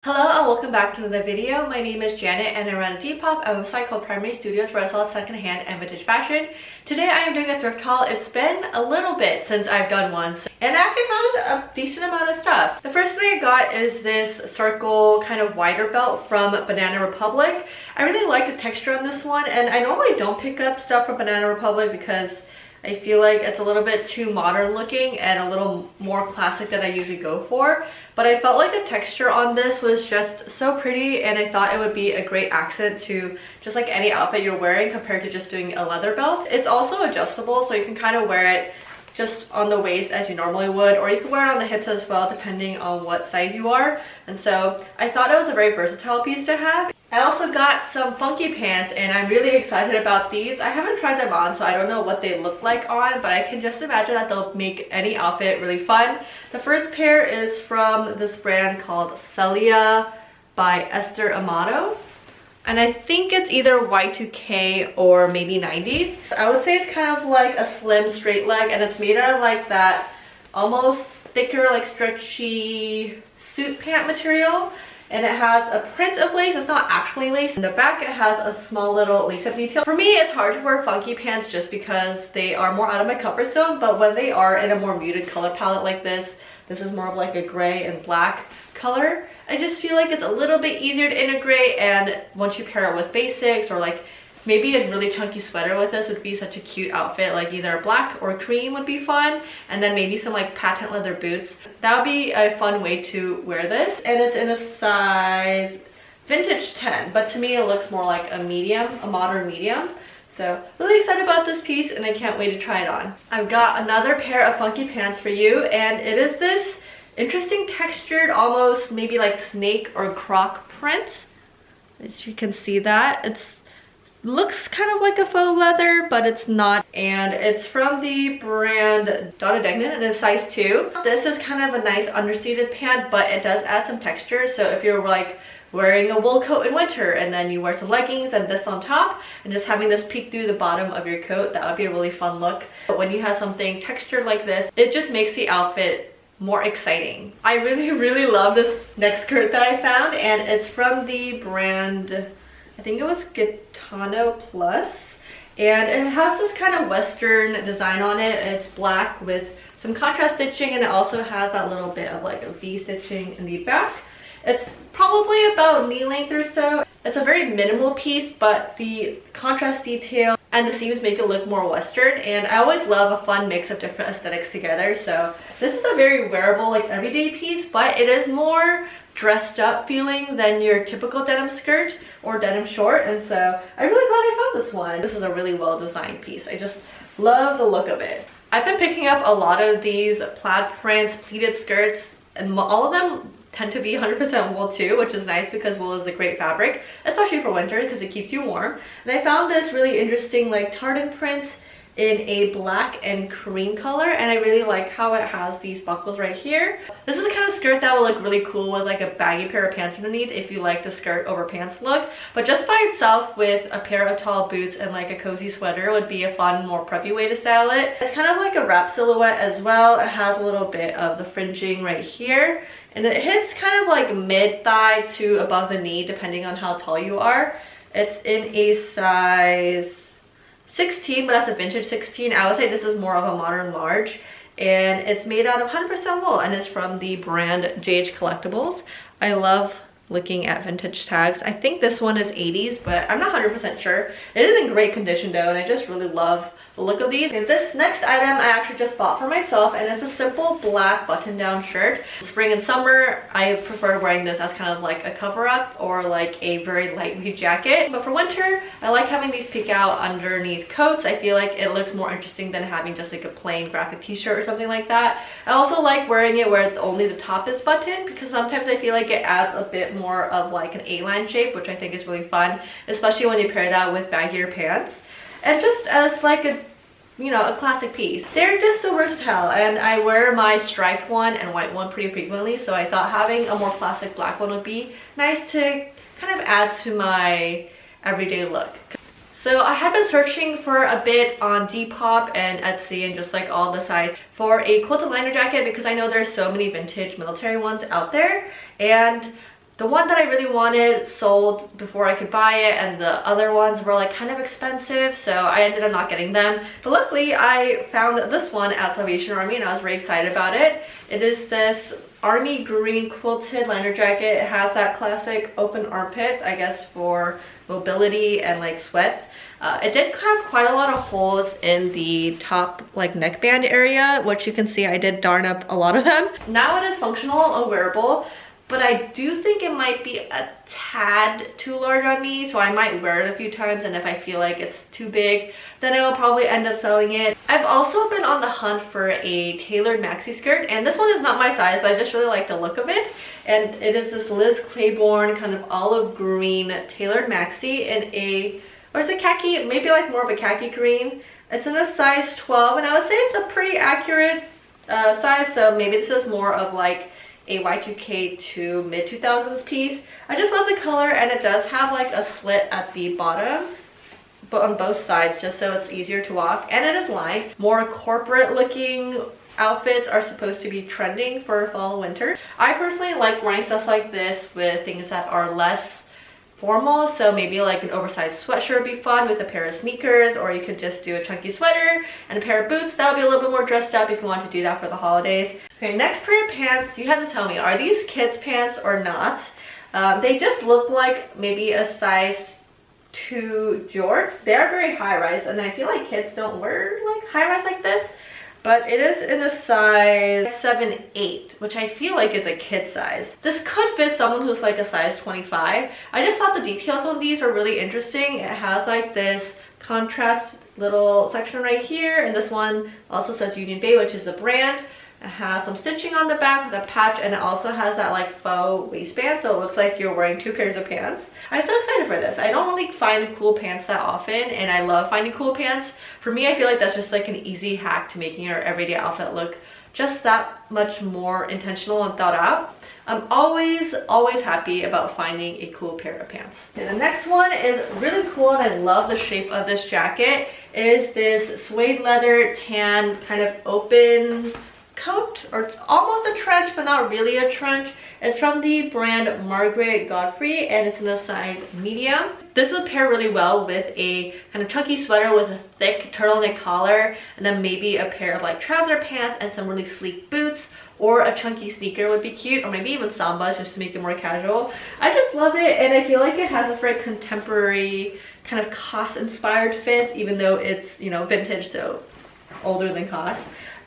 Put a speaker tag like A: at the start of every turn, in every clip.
A: Hello and welcome back to another video. My name is Janet and I run a Depop, a website called Primarie Studios where I sell secondhand and vintage fashion. Today I am doing a thrift haul. It's been a little bit since I've done one and I actually found a decent amount of stuff. The first thing I got is this circle kind of wider belt from Banana Republic. I really like the texture on this one, and I normally don't pick up stuff from Banana Republic because I feel like it's a little bit too modern looking and a little more classic than I usually go for. But I felt like the texture on this was just so pretty, and I thought it would be a great accent to just like any outfit you're wearing compared to just doing a leather belt. It's also adjustable, so you can kind of wear it just on the waist as you normally would, or you can wear it on the hips as well depending on what size you are. And so I thought it was a very versatile piece to have. I also got some funky pants and I'm really excited about these. I haven't tried them on, so I don't know what they look like on, but I can just imagine that they'll make any outfit really fun. The first pair is from this brand called Celia by Esther Amato. And I think it's either Y2K or maybe 90s. I would say it's kind of like a slim straight leg, and it's made out of like that almost thicker, like stretchy suit pant material. And it has a print of lace. It's not actually lace. In the back it has a small little lace-up detail. For me, it's hard to wear funky pants just because they are more out of my comfort zone, but when they are in a more muted color palette like this is more of like a gray and black color, I just feel like it's a little bit easier to integrate. And once you pair it with basics, or like maybe a really chunky sweater with this would be such a cute outfit, like either black or cream would be fun, and then maybe some like patent leather boots. That would be a fun way to wear this. And it's in a size vintage 10, but to me it looks more like a medium, a modern medium. So really excited about this piece and I can't wait to try it on. I've got another pair of funky pants for you, and it is this interesting textured, almost maybe like snake or croc print. As you can see that, it's looks kind of like a faux leather, but it's not. And it's from the brand Dnan and it's size 2. This is kind of a nice understated pant, but it does add some texture. So if you're like wearing a wool coat in winter and then you wear some leggings and this on top and just having this peek through the bottom of your coat, that would be a really fun look. But when you have something textured like this, it just makes the outfit more exciting. I really love this next skirt that I found, and it's from the brand, I think it was Gitano Plus, and it has this kind of western design on it. It's black with some contrast stitching, and it also has that little bit of like a V stitching in the back. It's probably about knee length or so. It's a very minimal piece, but the contrast detail and the seams make it look more western, and I always love a fun mix of different aesthetics together. So this is a very wearable, like everyday piece, but it is more dressed up feeling than your typical denim skirt or denim short, and so I'm really glad I found this one. This is a really well designed piece. I just love the look of it. I've been picking up a lot of these plaid prints, pleated skirts, and all of them tend to be 100% wool too, which is nice because wool is a great fabric, especially for winter because it keeps you warm. And I found this really interesting like tartan print in a black and cream color, and I really like how it has these buckles right here. This is the kind of skirt that will look really cool with like a baggy pair of pants underneath if you like the skirt over pants look, but just by itself with a pair of tall boots and like a cozy sweater would be a fun, more preppy way to style it. It's kind of like a wrap silhouette as well. It has a little bit of the fringing right here, and it hits kind of like mid-thigh to above the knee depending on how tall you are. It's in a size 16, but that's a vintage 16. I would say this is more of a modern large, and it's made out of 100% wool, and it's from the brand JH Collectibles. I love looking at vintage tags. I think this one is 80s, but I'm not 100% sure. It is in great condition though, and I just really love the look of these. And this next item I actually just bought for myself, and it's a simple black button-down shirt. Spring and summer, I prefer wearing this as kind of like a cover-up or like a very lightweight jacket. But for winter, I like having these peek out underneath coats. I feel like it looks more interesting than having just like a plain graphic t-shirt or something like that. I also like wearing it where only the top is buttoned because sometimes I feel like it adds a bit more of like an A-line shape, which I think is really fun, especially when you pair that with baggier pants. And just as like a, you know, a classic piece. They're just so versatile, and I wear my striped one and white one pretty frequently, so I thought having a more classic black one would be nice to kind of add to my everyday look. So I had been searching for a bit on Depop and Etsy and just like all the sites for a quilted liner jacket because I know there's so many vintage military ones out there, and the one that I really wanted sold before I could buy it, and the other ones were like kind of expensive, so I ended up not getting them. So luckily I found this one at Salvation Army and I was very excited about it. It is this army green quilted liner jacket. It has that classic open armpits, I guess for mobility and like sweat. It did have quite a lot of holes in the top like neckband area, which you can see I did darn up a lot of them. Now it is functional and wearable, but I do think it might be a tad too large on me, so I might wear it a few times, and if I feel like it's too big, then I will probably end up selling it. I've also been on the hunt for a tailored maxi skirt, and this one is not my size, but I just really like the look of it. And it is this Liz Claiborne kind of olive green tailored maxi in a, or is it khaki? Maybe like more of a khaki green. It's in a size 12, and I would say it's a pretty accurate size, so maybe this is more of like a Y2K to mid 2000s piece. I just love the color, and it does have like a slit at the bottom, but on both sides, just so it's easier to walk, and it is lined. More corporate looking outfits are supposed to be trending for fall and winter. I personally like wearing stuff like this with things that are less formal, so maybe like an oversized sweatshirt would be fun with a pair of sneakers, or you could just do a chunky sweater and a pair of boots. That would be a little bit more dressed up if you want to do that for the holidays. Okay, next pair of pants. You have to tell me, are these kids pants or not? They just look like maybe a size 2 Jort. They're very high rise, and I feel like kids don't wear like high rise like this, but it is in a size 7-8, which I feel like is a kid size. This could fit someone who's like a size 25. I just thought the details on these are really interesting. It has like this contrast little section right here, and this one also says Union Bay, which is the brand. It has some stitching on the back with a patch, and it also has that like faux waistband, so it looks like you're wearing 2 pairs of pants. I'm so excited for this. I don't really find cool pants that often, and I love finding cool pants. For me, I feel like that's just like an easy hack to making your everyday outfit look just that much more intentional and thought out. I'm always happy about finding a cool pair of pants. Okay, the next one is really cool, and I love the shape of this jacket. It is this suede leather tan kind of open coat, or almost a trench but not really a trench. It's from the brand Margaret Godfrey, and it's in a size medium. This would pair really well with a kind of chunky sweater with a thick turtleneck collar, and then maybe a pair of like trouser pants and some really sleek boots, or a chunky sneaker would be cute, or maybe even sambas just to make it more casual. I just love it, and I feel like it has this very contemporary kind of COS inspired fit, even though it's, you know, vintage, so older than COS.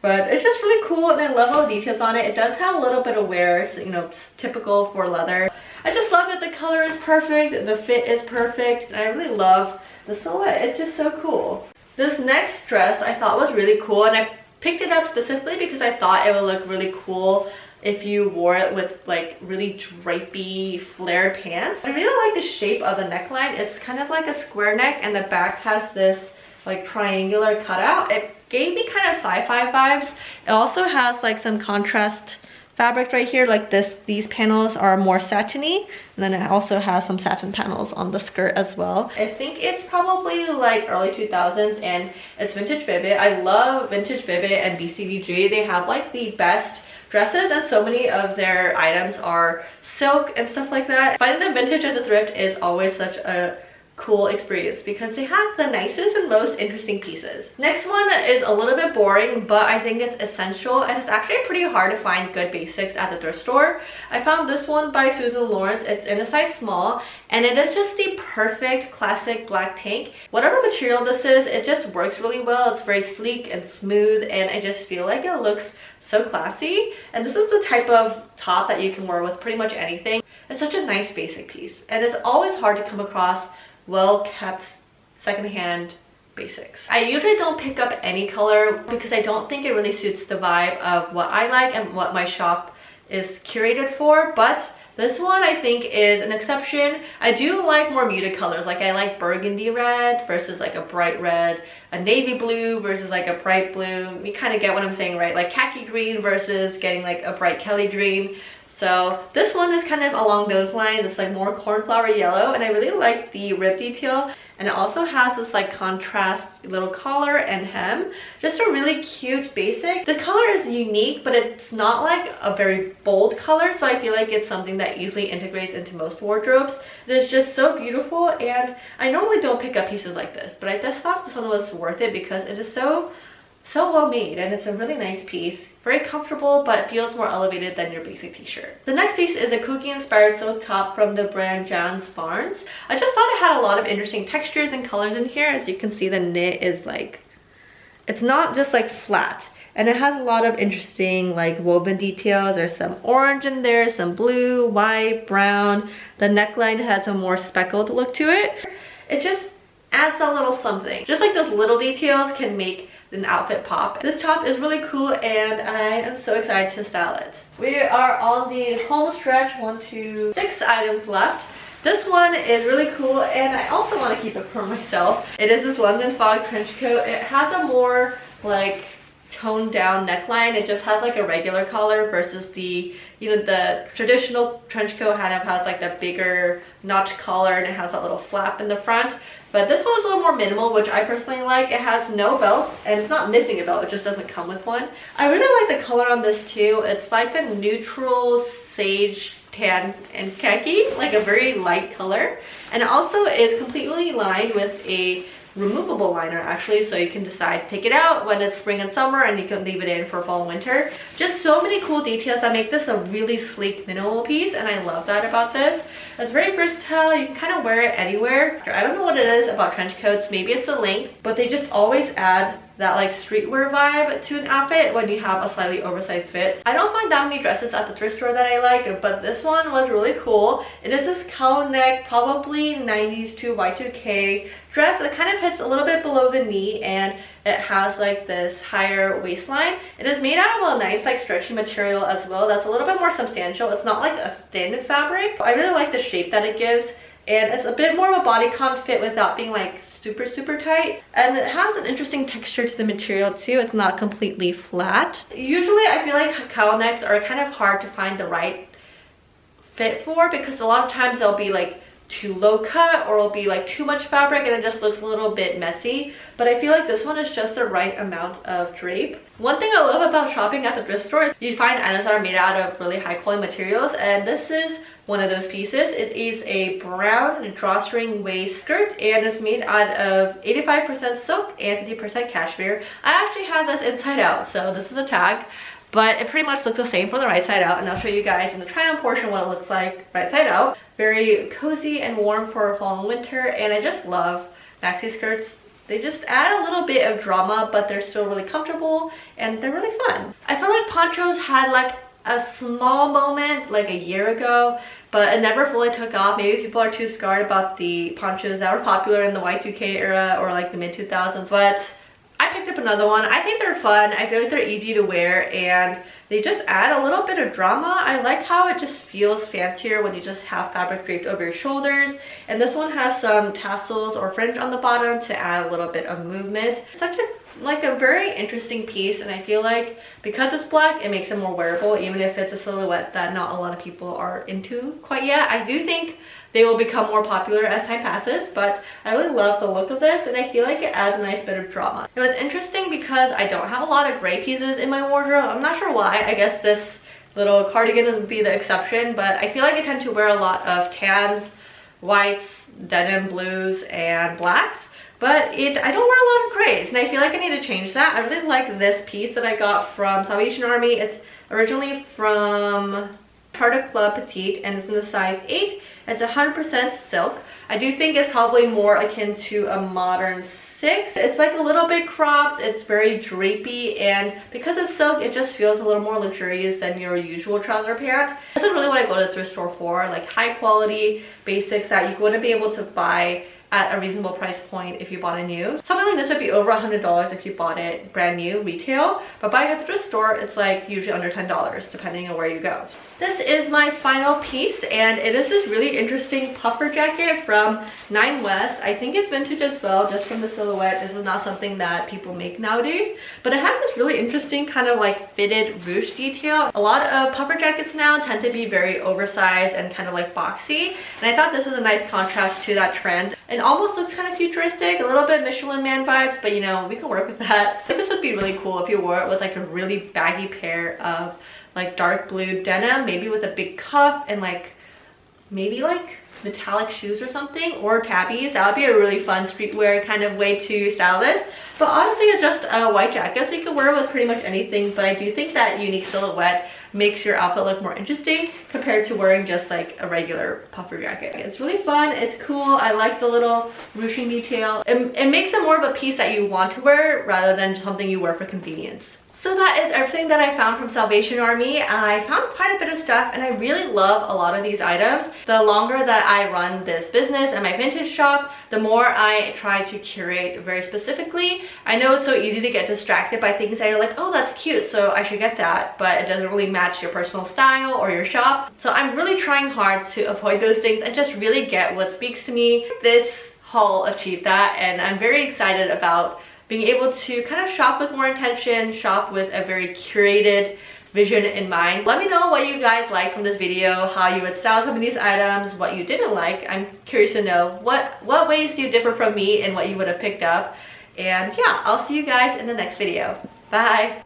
A: But it's just really cool, and I love all the details on it. It does have a little bit of wear, so, you know, typical for leather. I just love it. The color is perfect. The fit is perfect. And I really love the silhouette. It's just so cool. This next dress I thought was really cool, and I picked it up specifically because I thought it would look really cool if you wore it with like really drapey flared pants. I really like the shape of the neckline. It's kind of like a square neck, and the back has this like triangular cutout. It gave me kind of sci-fi vibes. It also has like some contrast fabric right here, like these panels are more satiny, and then it also has some satin panels on the skirt as well. I think it's probably like early 2000s, and it's vintage Vivid. I love vintage Vivid and BCBG. They have like the best dresses, and so many of their items are silk and stuff like that. Finding them vintage at the thrift is always such a cool experience because they have the nicest and most interesting pieces. Next one is a little bit boring, but I think it's essential, and it's actually pretty hard to find good basics at the thrift store. I found this one by Susan Lawrence. It's in a size small, and it is just the perfect classic black tank. Whatever material this is, it just works really well. It's very sleek and smooth, and I just feel like it looks so classy. And this is the type of top that you can wear with pretty much anything. It's such a nice basic piece, and it's always hard to come across well-kept secondhand basics. I usually don't pick up any color because I don't think it really suits the vibe of what I like and what my shop is curated for, but this one I think is an exception. I do like more muted colors. Like I like burgundy red versus like a bright red, a navy blue versus like a bright blue. You kind of get what I'm saying, right? Like khaki green versus getting like a bright Kelly green. So this one is kind of along those lines. It's like more cornflower yellow, and I really like the rib detail. And it also has this like contrast little collar and hem. Just a really cute basic. The color is unique, but it's not like a very bold color, so I feel like it's something that easily integrates into most wardrobes. It is just so beautiful, and I normally don't pick up pieces like this, but I just thought this one was worth it because it is so well made, and it's a really nice piece. Very comfortable, but feels more elevated than your basic t-shirt. The next piece is a cookie-inspired silk top from the brand Jan's Barnes. I just thought it had a lot of interesting textures and colors in here. As you can see, the knit is like, it's not just like flat. And it has a lot of interesting like woven details. There's some orange in there, some blue, white, brown. The neckline has a more speckled look to it. It just adds a little something. Just like those little details can make an outfit pop. This top is really cool, and I am so excited to style it. We are on the home stretch. 1, 2, 6 items left. This one is really cool, and I also want to keep it for myself. It is this London Fog trench coat. It has a more like toned down neckline. It just has like a regular collar versus the, you know, the traditional trench coat kind of has like the bigger notch collar, and it has that little flap in the front. But this one is a little more minimal, which I personally like. It has no belts, and it's not missing a belt, it just doesn't come with one. I really like the color on this too. It's like a neutral sage tan and khaki, like a very light color. And it also is completely lined with a removable liner actually, so you can decide to take it out when it's spring and summer, and you can leave it in for fall and winter. Just so many cool details that make this a really sleek minimal piece, and I love that about this. It's very versatile. You can kind of wear it anywhere. I don't know what it is about trench coats, maybe it's the length, but they just always add that like streetwear vibe to an outfit when you have a slightly oversized fit. I don't find that many dresses at the thrift store that I like, but this one was really cool. It is this cowl neck, probably 90s to Y2K dress. It kind of fits a little bit below the knee, and it has like this higher waistline. It is made out of a nice like stretchy material as well that's a little bit more substantial. It's not like a thin fabric. I really like the shape that it gives, and it's a bit more of a bodycon fit without being like super tight, and it has an interesting texture to the material too. It's not completely flat. Usually I feel like cowl necks are kind of hard to find the right fit for, because a lot of times they'll be like too low cut, or it'll be like too much fabric and it just looks a little bit messy. But I feel like this one is just the right amount of drape. One thing I love about shopping at the thrift store is you find items that are made out of really high quality materials, and this is one of those pieces. It is a brown drawstring waist skirt, and it's made out of 85% silk and 50% cashmere. I actually have this inside out, so this is a tag, but it pretty much looks the same from the right side out, and I'll show you guys in the try on portion what it looks like right side out. Very cozy and warm for fall and winter, and I just love maxi skirts. They just add a little bit of drama, but they're still really comfortable and they're really fun. I feel like ponchos had like a small moment like a year ago, but it never fully took off. Maybe people are too scared about the ponchos that were popular in the Y2K era or like the mid 2000s, but I picked up another one. I think they're fun. I feel like they're easy to wear, and they just add a little bit of drama. I like how it just feels fancier when you just have fabric draped over your shoulders. And this one has some tassels or fringe on the bottom to add a little bit of movement. Such a very interesting piece, and I feel like because it's black, it makes it more wearable, even if it's a silhouette that not a lot of people are into quite yet. I do think they will become more popular as time passes, but I really love the look of this, and I feel like it adds a nice bit of drama. It was interesting because I don't have a lot of gray pieces in my wardrobe. I'm not sure why. I guess this little cardigan would be the exception, but I feel like I tend to wear a lot of tans, whites, denim blues, and blacks. But I don't wear a lot of grays, and I feel like I need to change that. I really like this piece that I got from Salvation Army. It's originally from Tarta Club Petite, and it's in the size 8. It's 100% silk. I do think it's probably more akin to a modern 6. It's like a little bit cropped, it's very drapey, and because it's silk, it just feels a little more luxurious than your usual trouser pant. This is really what I go to the thrift store for, like high quality basics that you wouldn't be able to buy at a reasonable price point if you bought it new. Something like this would be over $100 if you bought it brand new retail, but buying at the thrift store, it's like usually under $10 depending on where you go. This is my final piece, and it is this really interesting puffer jacket from 9 West. I think it's vintage as well, just from the silhouette. This is not something that people make nowadays, but it has this really interesting kind of like fitted ruche detail. A lot of puffer jackets now tend to be very oversized and kind of like boxy, and I thought this is a nice contrast to that trend. It almost looks kind of futuristic, a little bit Michelin Man vibes, but you know, we can work with that. So this would be really cool if you wore it with like a really baggy pair of like dark blue denim, maybe with a big cuff and like maybe like metallic shoes or something, or tabbies. That would be a really fun streetwear kind of way to style this. But honestly, it's just a white jacket, so you can wear it with pretty much anything, but I do think that unique silhouette makes your outfit look more interesting compared to wearing just like a regular puffer jacket. It's really fun, it's cool. I like the little ruching detail. It makes it more of a piece that you want to wear rather than something you wear for convenience. So that is everything that I found from Salvation Army. I found quite a bit of stuff, and I really love a lot of these items. The longer that I run this business and my vintage shop, the more I try to curate very specifically. I know it's so easy to get distracted by things that you're like, oh, that's cute, so I should get that, but it doesn't really match your personal style or your shop. So I'm really trying hard to avoid those things and just really get what speaks to me. This haul achieved that, and I'm very excited about being able to kind of shop with more intention, shop with a very curated vision in mind. Let me know what you guys like from this video, how you would style some of these items, what you didn't like. I'm curious to know what ways do you differ from me and what you would have picked up. And yeah, I'll see you guys in the next video. Bye!